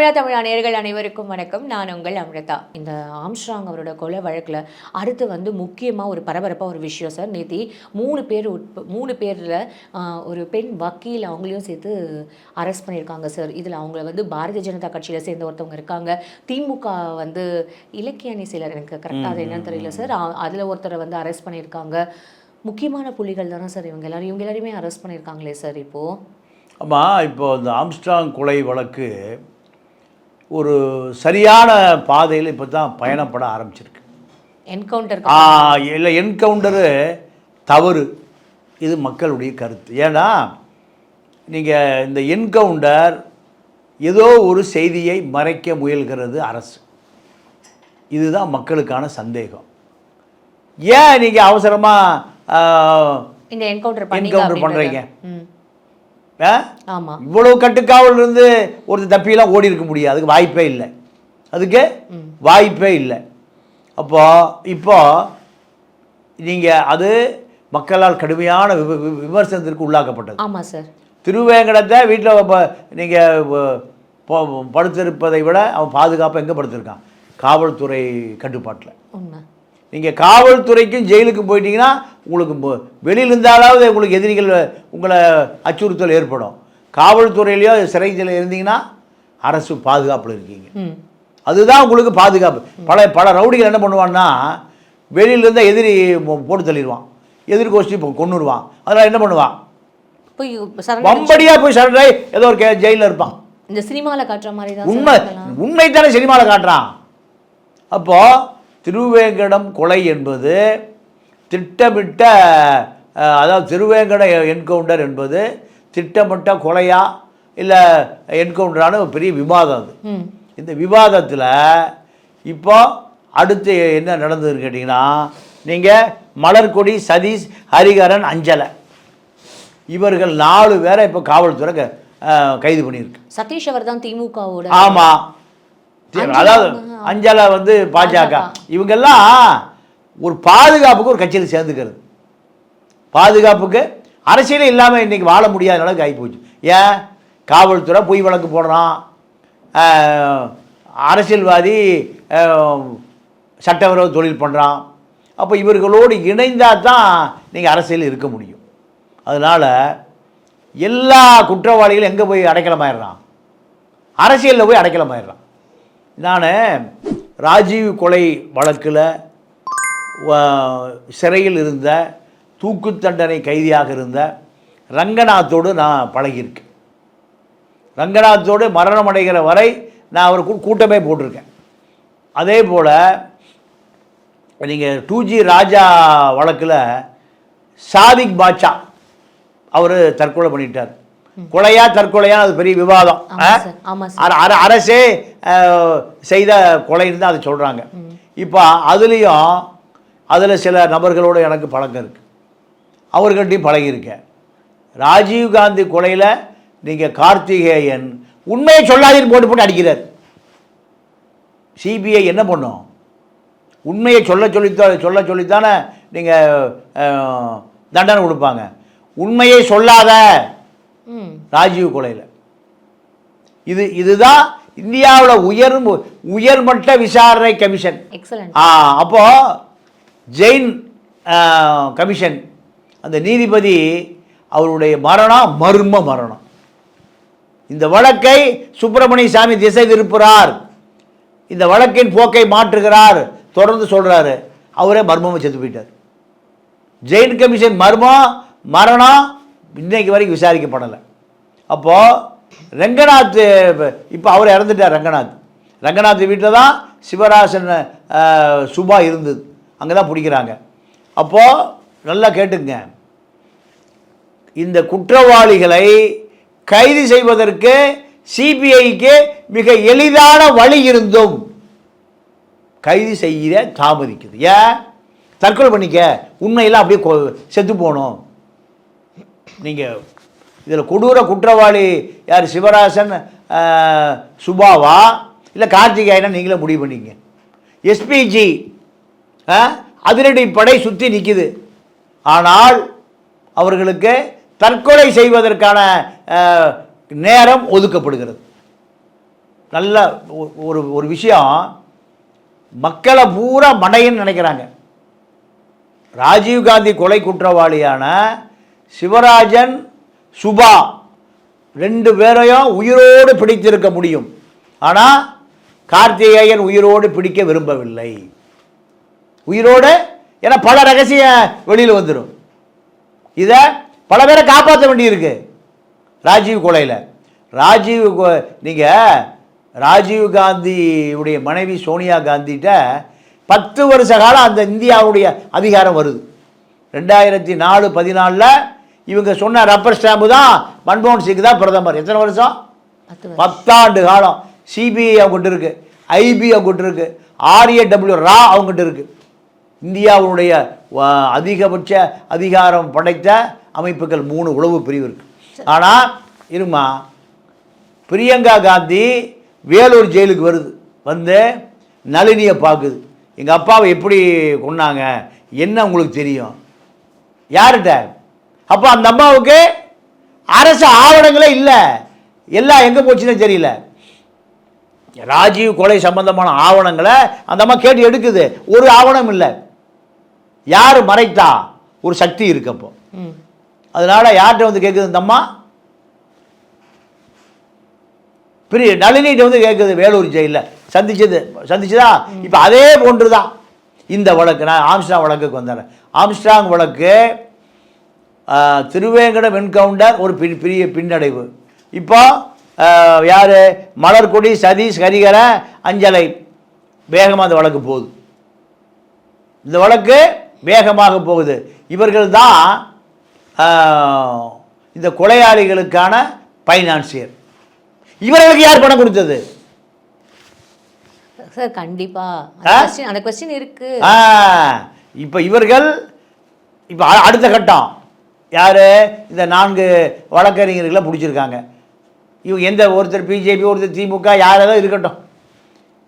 தமிழா நேயர்கள் அனைவருக்கும் வணக்கம். நான் உங்கள் அமிர்தா. இந்த ஆம்ஸ்ட்ராங் அவரோட கொலை வழக்கில் அடுத்து வந்து முக்கியமாக ஒரு பரபரப்பாக ஒரு விஷயம் சார். நேற்று 3 பேரில் ஒரு பெண் வக்கீல் அவங்களையும் சேர்த்து அரெஸ்ட் பண்ணியிருக்காங்க சார். இதில் அவங்கள வந்து பாரதிய ஜனதா கட்சியில் சேர்ந்த ஒருத்தவங்க இருக்காங்க. திமுக வந்து இலக்கிய அணி சிலர், எனக்கு கரெக்டாக அது என்னன்னு தெரியல சார், அதில் ஒருத்தரை வந்து அரெஸ்ட் பண்ணியிருக்காங்க. முக்கியமான புள்ளிகள் தானே சார் இவங்க எல்லாரையுமே அரெஸ்ட் பண்ணியிருக்காங்களே சார் இப்போது. ஆமாம், இப்போது இந்த ஆம்ஸ்ட்ராங் கொலை வழக்கு ஒரு சரியான பாதையில் இப்போ தான் பயணப்பட ஆரம்பிச்சிருக்கு. என்கவுண்டர் இல்லை, என்கவுண்டரு தவறு, இது மக்களுடைய கருத்து. ஏன்னா நீங்கள் இந்த என்கவுண்டர் ஏதோ ஒரு செய்தியை மறைக்க முயல்கிறது அரசு, இதுதான் மக்களுக்கான சந்தேகம். ஏன் நீங்கள் அவசரமாக இந்த என்கவுண்டர் பண்ணுறீங்க? ஆமாம், இவ்வளவு கட்டுக்காவல் இருந்து ஒரு தப்பியெல்லாம் ஓடி இருக்க முடியாது, அதுக்கு வாய்ப்பே இல்லை, அதுக்கு வாய்ப்பே இல்லை. இப்போ நீங்கள் அது மக்களால் கடுமையான விமர்சனத்திற்கு உள்ளாக்கப்பட்டது. ஆமாம் சார். திருவேங்கடத்தை வீட்டில் நீங்கள் படுத்திருப்பதை விட அவன் பாதுகாப்பாக எங்கே படுத்திருக்கான்? காவல்துறை கட்டுப்பாட்டில். உண்மை. நீங்கள் காவல்துறைக்கும் ஜெயிலுக்கும் போயிட்டீங்கன்னா உங்களுக்கு வெளியில் இருந்தாலாவது உங்களுக்கு எதிரிகள் உங்களை அச்சுறுத்தல் ஏற்படும். காவல்துறையிலையோ சிறையில் இருந்தீங்கன்னா அரசு பாதுகாப்பில் இருக்கீங்க, அதுதான் உங்களுக்கு பாதுகாப்பு. பல ரவுடிகள் என்ன பண்ணுவான்னா, வெளியில் இருந்தால் எதிரி போட்டு தள்ளிடுவான், எதிர்கோஷ்டி கொன்னுடுவான். அதனால் என்ன பண்ணுவான், வம்படியாக போய் சரண்டை ஏதோ ஒரு ஜெயிலில் இருப்பான். இந்த சினிமாவில் காட்டுற மாதிரி தான். உண்மை தானே சினிமாவில் காட்டுறான். அப்போது திருவேங்கடம் கொலை என்பது திட்டமிட்ட, அதாவது திருவேங்கட என்கவுண்டர் என்பது திட்டமிட்ட கொலையா இல்லை என்கவுண்டரான ஒரு பெரிய விவாதம். அது இந்த விவாதத்தில் இப்போ அடுத்து என்ன நடந்ததுன்னு கேட்டிங்கன்னா, நீங்கள் மலர்கொடி, சதீஷ், ஹரிகரன், அஞ்சலை, இவர்கள் 4 பேரை இப்போ காவல்துறை கைது பண்ணியிருக்கு. சதீஷ் அவர் தான் திமுகவோட. ஆமாம், அதாவது அஞ்சலை வந்து பாஜக. இவங்கெல்லாம் ஒரு பாதுகாப்புக்கு ஒரு கட்சியில் சேர்ந்துக்கிறது, பாதுகாப்புக்கு அரசியலே இல்லாமல் இன்றைக்கி வாழ முடியாத அளவுக்கு ஆகிப்போச்சு. ஏன்? காவல்துறை பொய் வழக்கு போடுறான், அரசியல்வாதி சட்டவிரோத தொழில் பண்ணுறான். அப்போ இவர்களோடு இணைந்தால் தான் நீங்கள் அரசியல் இருக்க முடியும். அதனால் எல்லா குற்றவாளிகளும் எங்கே போய் அடைக்கலமாயிடுறான்? அரசியலில் போய் அடைக்கலமாயிடுறான். நான் ராஜீவ் கொலை வழக்கில் சிறையில் இருந்த தூக்கு தண்டனை கைதியாக இருந்த ரங்கநாத்தோடு நான் பழகியிருக்கேன். ரங்கநாத்தோடு மரணம் அடைகிற வரை நான் அவருக்கு கூட்டமே போட்டிருக்கேன். அதே போல் நீங்கள் 2G ராஜா வழக்கில் சாதிக் பாட்சா அவர் தற்கொலை பண்ணிட்டார். கொலையா தற்கொலையா அது பெரிய விவாதம். அரசே செய்த கொலைன்னு தான் அதை சொல்கிறாங்க. இப்போ அதில் சில நபர்களோடு எனக்கு பழக்கம் இருக்குது, அவர்கள்ட்டையும் பழகியிருக்கேன். ராஜீவ்காந்தி கொலையில் நீங்கள் கார்த்திகேயன் உண்மையை சொல்லாதீன்னு போட்டு அடிக்கிறார். சிபிஐ என்ன பண்ணும்? உண்மையை சொல்ல சொல்லித்தானே நீங்கள் தண்டனை கொடுப்பாங்க. உண்மையை சொல்லாத ராஜீவ் கொலையில் இதுதான் இந்தியாவில் உயர்மட்ட விசாரணை கமிஷன். அப்போ ஜெயின் கமிஷன், அந்த நீதிபதி அவருடைய மரணம் மர்ம மரணம். இந்த வழக்கை சுப்பிரமணிய சாமி திசை திருப்புறார், இந்த வழக்கின் போக்கை மாற்றுகிறார், தொடர்ந்து சொல்கிறாரு. அவரே மர்மமாக செத்து போயிட்டார். ஜெயின் கமிஷன் மரணம் இன்னைக்கு வரைக்கும் விசாரிக்கப்படலை. அப்போது ரங்கநாத், இப்போ அவர் இறந்துட்டார். ரங்கநாத் வீட்டில் தான் சிவராசன் சுபா இருந்தது, அங்கே தான் பிடிக்கிறாங்க. அப்போது நல்லா கேட்டுங்க, இந்த குற்றவாளிகளை கைது செய்வதற்கு சிபிஐக்கு மிக எளிதான வழி இருந்தும் கைது செய்ய தாமதிக்குது. ஏன்? தற்கொலை பண்ணிக்க, உண்மையெல்லாம் அப்படியே செத்து போகணும். நீங்கள் இதில் கொடூர குற்றவாளி யார்? சிவராசன் சுபாவா இல்லை கார்த்திகேயனா? நீங்களே முடிவு பண்ணிங்க. எஸ்பிஜி அதிரடி படை சுற்றி நிற்கிது, ஆனால் அவர்களுக்கு தற்கொலை செய்வதற்கான நேரம் ஒதுக்கப்படுகிறது. நல்ல ஒரு ஒரு விஷயம், மக்களை பூரா மடையன்னு நினைக்கிறாங்க. ராஜீவ்காந்தி கொலை குற்றவாளியான சிவராஜன், சுபா 2 பேரையும் உயிரோடு பிடித்திருக்க முடியும். ஆனால் கார்த்திகேயன் உயிரோடு பிடிக்க விரும்பவில்லை. உயிரோடு, ஏன்னா பல ரகசியம் வெளியில் வந்துடும். இதை பல பேரை காப்பாற்ற வேண்டியிருக்கு. ராஜீவ் கொலையில் நீங்கள் ராஜீவ் காந்தியுடைய மனைவி சோனியா காந்திகிட்ட 10 வருஷ காலம் அந்த இந்தியாவுடைய அதிகாரம் வருது. 2004-14 இவங்க சொன்ன ரப்பர் ஸ்டாம்பு தான் மன்மோகன் சிங் தான் பிரதமர். எத்தனை வருஷம்? 10 ஆண்டு காலம். சிபிஐ அவங்ககிட்ட இருக்கு, ஐபி அவங்ககிட்ட இருக்கு, RAW ரா அவங்ககிட்ட இருக்கு. இந்தியாவுடைய அதிகபட்ச அதிகாரம் படைத்த அமைப்புகள் 3 உளவு பிரிவு இருக்கு. ஆனால் இருமா, பிரியங்கா காந்தி வேலூர் ஜெயிலுக்கு வருது, வந்து நளினியை பார்க்குது. எங்கள் அப்பாவை எப்படி கொன்னாங்க என்ன உங்களுக்கு தெரியும்? யார்கிட்ட? அப்போ அந்த அம்மாவுக்கு அரசு ஆவணங்களே இல்லை. எல்லாம் எங்கே போச்சுன்னு தெரியல. ராஜீவ் கொலை சம்பந்தமான ஆவணங்களை அந்த அம்மா கேட்டு எடுக்குது, ஒரு ஆவணம் இல்லை. யார் மறைத்தா? ஒரு சக்தி இருக்கு. அப்போ அதனால யார்கிட்ட வந்து கேட்குது இந்த அம்மா? நளினிகிட்ட வந்து கேட்குது. வேலூர் ஜெயிலில் சந்திச்சதா? இப்போ அதே போன்று தான் இந்த வழக்கு. நான் ஆம்ஸ்ட்ராங் வழக்குக்கு வந்தேன். ஆம்ஸ்ட்ராங் வழக்கு திருவேங்கடம் என்கவுண்டர் ஒரு பெரிய பின்னடைவு. இப்போ யார்? மலர்கொடி, சதீஷ், ஹரிகர, அஞ்சலை வேகமாக அந்த வழக்கு போகுது. இந்த வழக்கு வேகமாக போகுது. இவர்கள் தான் இந்த கொலையாளிகளுக்கான பைனான்சியர். இவர்களுக்கு யார் பணம் கொடுத்தது சார்? கண்டிப்பா அந்த क्वेश्चन இருக்கு. இப்போ இவர்கள் இப்போ அடுத்த கட்டம் யார்? இந்த 4 வழக்கறிஞர்களை பிடிச்சிருக்காங்க. இவங்க எந்த ஒருத்தர் பிஜேபி, ஒருத்தர் திமுக, யாராவது இருக்கட்டும்,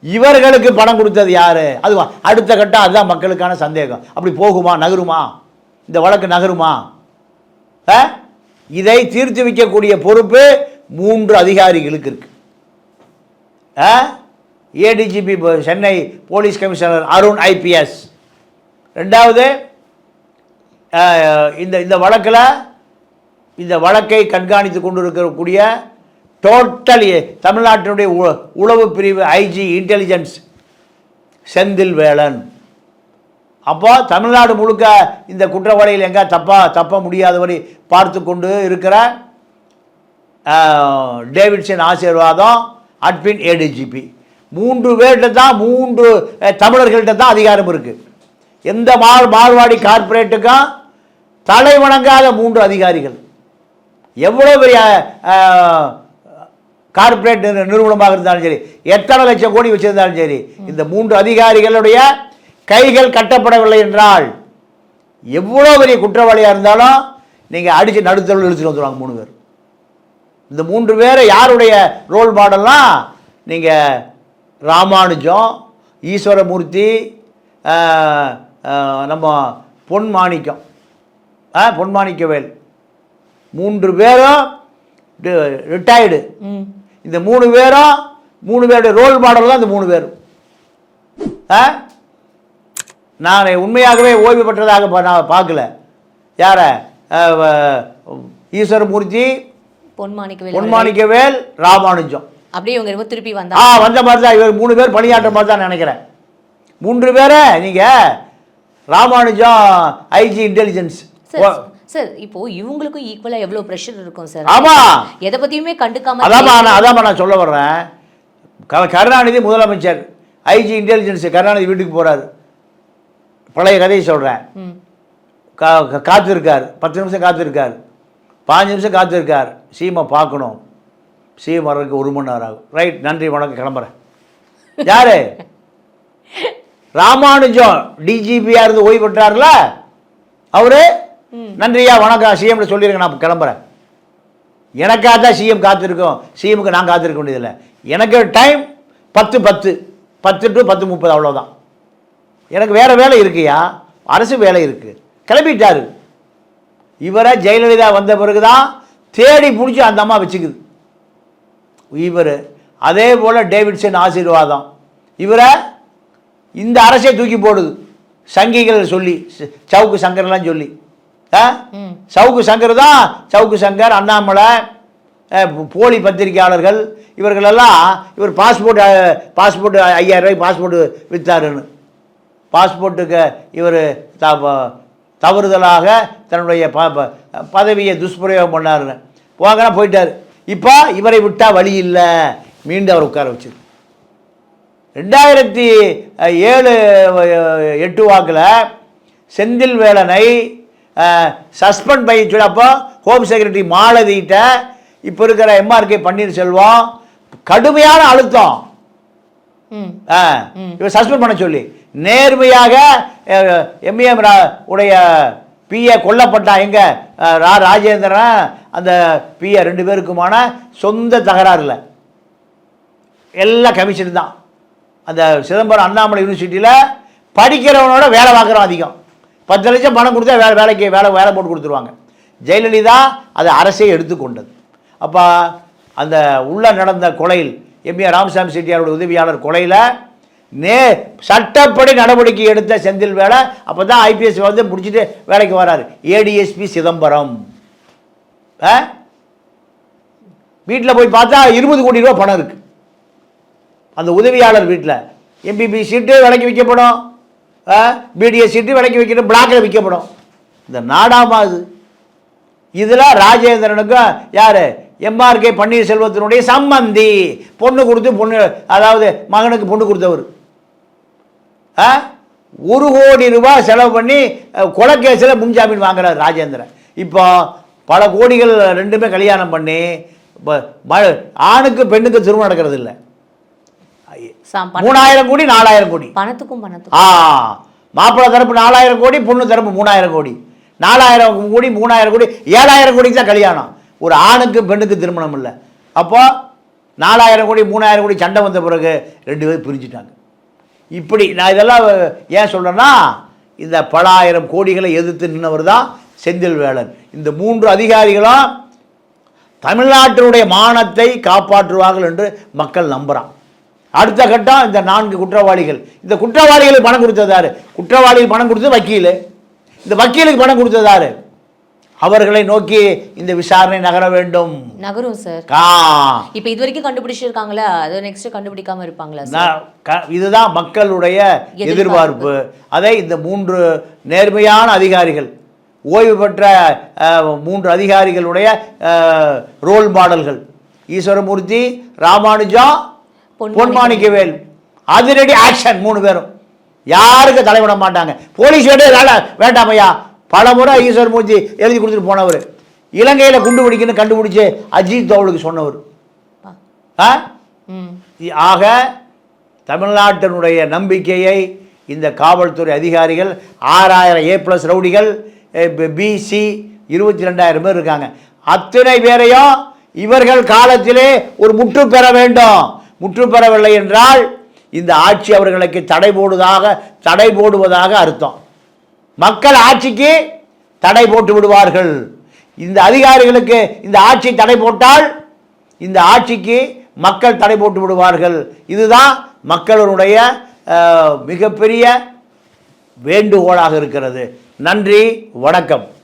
இவர்களுக்கு பணம் கொடுத்தது யார்? அது அடுத்த கட்டம். அதுதான் மக்களுக்கான சந்தேகம். அப்படி போகுமா, நகருமா இந்த வழக்கு, நகருமா? இதை தீர்த்து வைக்கக்கூடிய பொறுப்பு 3 அதிகாரிகளுக்கு இருக்கு. ADGP Chennai police commissioner Arun IPS, 2வது இந்த வழக்கில் இந்த வழக்கை கண்காணித்து கொண்டு இருக்கக்கூடிய டோட்டல் தமிழ்நாட்டினுடைய உளவு பிரிவு IG இன்டெலிஜென்ஸ் செந்தில் வேலன். அப்போ தமிழ்நாடு முழுக்க இந்த குற்றவாளிகள் எங்கே தப்ப முடியாதவரை பார்த்து கொண்டு இருக்கிற டேவிட்சன் ஆசீர்வாதம், அட்வின் ADGP 3 பேர்கிட்ட தான், 3 தமிழர்கள்ட்ட தான் அதிகாரம் இருக்குது. எந்த மார்வாடி கார்பரேட்டுக்கும் தலை வணங்காத 3 அதிகாரிகள். எவ்வளோ பெரிய கார்பரேட் நிறுவனமாக இருந்தாலும் சரி, எத்தனை லட்சம் கோடி வச்சிருந்தாலும் சரி, இந்த 3 அதிகாரிகளுடைய கைகள் கட்டப்படவில்லை என்றால் எவ்வளோ பெரிய குற்றவாளியாக இருந்தாலும் நீங்கள் அடித்து நடுத்தருள் இழுத்துட்டு வந்துடுவாங்க 3 பேர். இந்த 3 பேரை யாருடைய ரோல் மாடல்லாம்? நீங்கள் ராமானுஜம், ஈஸ்வரமூர்த்தி, நம்ம பொன்மாணிக்கவேல் 3 பேரும் ரிட்டையர்டு. இந்த 3 பேரும் 3 பேருடைய ரோல் மாடல் தான் இந்த 3 பேரும். நான் உண்மையாகவே ஓய்வு பெற்றதாக நான் பார்க்கல. யார? ஈஸ்வரமூர்த்தி, பொன்மாணிக்கவேல், ராமானுஜம். அப்படியே இவங்க திருப்பி வந்த மாதிரி தான் இவர் 3 பேர் பணியாற்ற மாதிரி தான் நினைக்கிறேன். 3 பேரை நீங்கள் ராமானுஜம் IG இன்டெலிஜென்ஸ். சார் இப்போ இவங்களுக்கும் ஈக்குவலா எவ்வளவு பிரஷர் இருக்கும் சார்? ஆமா, எதை பத்தியுமே கண்டுக்காம. அதான் நான் சொல்ல வர்றேன். கருணாநிதி முதலமைச்சர், IG இன்டெலிஜென்ஸ் கருணாநிதி வீட்டுக்கு போறாரு. பழைய கதையை சொல்றேன். காத்திருக்கார், 10 நிமிஷம் காத்திருக்கார், 5 நிமிஷம் காத்திருக்கார். சீமை பார்க்கணும். சீம் வர்றதுக்கு 1 மணி நேரம் ஆகும். ரைட், நன்றி வணக்கம், கிளம்புறேன். யாரு? ராமானுஜம் DGPயா இருந்து ஓய்வு பெற்றார்ல அவரு. நன்றியா வணக்கம் சிஎம் சொல்லிருங்க, நான் கிளம்புறேன். எனக்காக தான் சிஎம் காத்திருக்கோம். சிஎமுக்கு நான் காத்திருக்க வேண்டியதில்லை. எனக்கு டைம் 10 to 10:30 அவ்வளோதான். எனக்கு வேறு வேலை இருக்குயா, அரசு வேலை இருக்குது. கிளம்பிட்டாரு. இவரை ஜெயலலிதா வந்த பிறகு தான் தேடி பிடிச்சி அந்த அம்மா வச்சுக்குது. இவர் அதே போல் டேவிட்சன் ஆசீர்வாதம், இவரை இந்த அரசே தூக்கி போடுது. சங்கிகள் சொல்லி சவுக்கு சங்கர்லாம் சொல்லி, சவுக்கு சங்கர் தான் சவுக்கு சங்கர், அண்ணாமலை, போலி பத்திரிகையாளர்கள் இவர்களெல்லாம் இவர் பாஸ்போர்ட் 5000 ரூபாய்க்கு பாஸ்போர்ட் விற்றாருன்னு, பாஸ்போர்ட்டுக்கு இவர் தவறுதலாக தன்னுடைய பதவியை துஷ்பிரயோகம் பண்ணாருன்னு போங்கன்னா போயிட்டார். இப்போ இவரை விட்டால் வழி இல்லை, மீண்டும் அவர் உட்கார வச்சது. 2007-8 வாக்கில் செந்தில் வேலனை சஸ்பெண்ட் பண்ணி சொல்லி, அப்போ ஹோம் செக்ரட்டரி மாலதிகிட்ட இப்போ இருக்கிற எம்ஆர்கே பன்னீர்செல்வம் கடுமையான அழுத்தம், இவர் சஸ்பெண்ட் பண்ண சொல்லி நேர்மையாக எம்ஏஎம் உடைய பிஏ கொல்லப்பட்டான். எங்க ராஜேந்திரன் அந்த பிஏ 2 பேருக்குமான சொந்த தகராறு இல்லை, எல்லாம் கமிஷன் தான். அந்த சிதம்பரம் அண்ணாமலை யூனிவர்சிட்டியில் படிக்கிறவனோட வேலை பார்க்குறோம் அதிகம். 10 லட்சம் பணம் கொடுத்தா வேலை போட்டு கொடுத்துருவாங்க. ஜெயலலிதா அதை அரசே எடுத்துக்கொண்டது. அப்போ அந்த உள்ள நடந்த கொலையில் எம்ஏ ராமசாமி செட்டியாருடைய உதவியாளர் கொலையில் சட்டப்படி நடவடிக்கை எடுத்த செந்தில் வேலை அப்போ தான் ஐபிஎஸ் வந்து முடிச்சுட்டு வேலைக்கு வராரு. ஏடிஎஸ்பி சிதம்பரம் வீட்டில் போய் பார்த்தா 20 கோடி ரூபா பணம் இருக்குது அந்த உதவியாளர் வீட்டில். எம்பிபி சீட்டு விலைக்கு விற்கப்படும், பிடிஎஸ் சீட்டு விலைக்கு விற்கணும், பிளாக்கில் விற்கப்படும். இந்த நாடாமா இது. இதில் ராஜேந்திரனுக்கும் யார் எம்ஆர்கே பன்னீர்செல்வத்தினுடைய சம்பந்தி, பொண்ணு கொடுத்து அதாவது மகனுக்கு பொண்ணு கொடுத்தவர். 1 கோடி ரூபாய் செலவு பண்ணி கொலைக்கேசில் முன்ஜாமீன் வாங்குறார் ராஜேந்திரன். இப்போ பல கோடிகள் ரெண்டுமே கல்யாணம் பண்ணி ஆணுக்கு பெண்ணுக்கு திருமணம் நடக்கிறது இல்லை. 3000 கோடி 4000 கோடி பணத்துக்கும் மாப்பிள்ளை தரப்பு 4000 கோடி, பொண்ணு தரப்பு 3000 கோடி, 4000 கோடி 3000 கோடி 7000 கோடிக்கு தான் கல்யாணம். ஒரு ஆணுக்கு பெண்ணுக்கு திருமணம் இல்லை. அப்போ 4000 கோடி 3000 கோடி சண்டை வந்த பிறகு 2 பேர் பிரிஞ்சுட்டாங்க. இப்படி நான் இதெல்லாம் ஏன் சொல்கிறேன்னா, இந்த பல ஆயிரம் கோடிகளை எதிர்த்து நின்றவர் தான் செந்தில் வேலன். இந்த 3 அதிகாரிகளும் தமிழ்நாட்டினுடைய மானத்தை காப்பாற்றுவார்கள் என்று மக்கள் நம்புகிறான். அடுத்த கட்டம் இந்த 4 குற்றவாளிகள். இந்த குற்றவாளிகளுக்கு பணம் கொடுத்ததாரு? குற்றவாளிகள் பணம் கொடுத்தது வக்கீல். இந்த வக்கீலுக்கு பணம் கொடுத்ததாரு? அவர்களை நோக்கி இந்த விசாரணை நகர வேண்டும். நகரும் சார். இப்போ இது வரைக்கும் கண்டுபிடிச்சிருக்காங்களா? அது நெக்ஸ்ட் கண்டுபிடிக்காம இருப்பாங்களா? இதுதான் மக்களுடைய எதிர்பார்ப்பு. அதை இந்த 3 நேர்மையான அதிகாரிகள், ஓய்வு பெற்ற 3 அதிகாரிகளுடைய ரோல் மாடல்கள், ஈஸ்வரமூர்த்தி, ராமானுஜம், பொன்மாணிக்கவேல், அதிரடி ஆக்ஷன் 3 பேரும் யாருக்கு தலைவிட மாட்டாங்க. போலீஸ் வேண்டாம் ஐயா. பல முறை ஈஸ்வரமூர்த்தி எழுதி கொடுத்துட்டு போனவர், இலங்கையில் குண்டு பிடிக்கணும் கண்டுபிடிச்சு அஜித் தோவலுக்கு சொன்னவர். ஆக தமிழ்நாட்டினுடைய நம்பிக்கையை இந்த காவல்துறை அதிகாரிகள் 6000 A+ ரவுடிகள், பிசி 22,000 பேர் இருக்காங்க. அத்தனை பேரையும் இவர்கள் காலத்திலே ஒரு முற்று பெற வேண்டும். முற்று பெறவில்லை என்றால் இந்த ஆட்சி அவர்களுக்கு தடை போடுவதாக அர்த்தம். மக்கள் ஆட்சிக்கு தடை போட்டு விடுவார்கள். இந்த அதிகாரிகளுக்கு இந்த ஆட்சி தடை போட்டால் இந்த ஆட்சிக்கு மக்கள் தடை போட்டு விடுவார்கள். இதுதான் மக்களுடைய மிகப்பெரிய வேண்டுகோளாக இருக்கிறது. நன்றி, வணக்கம்.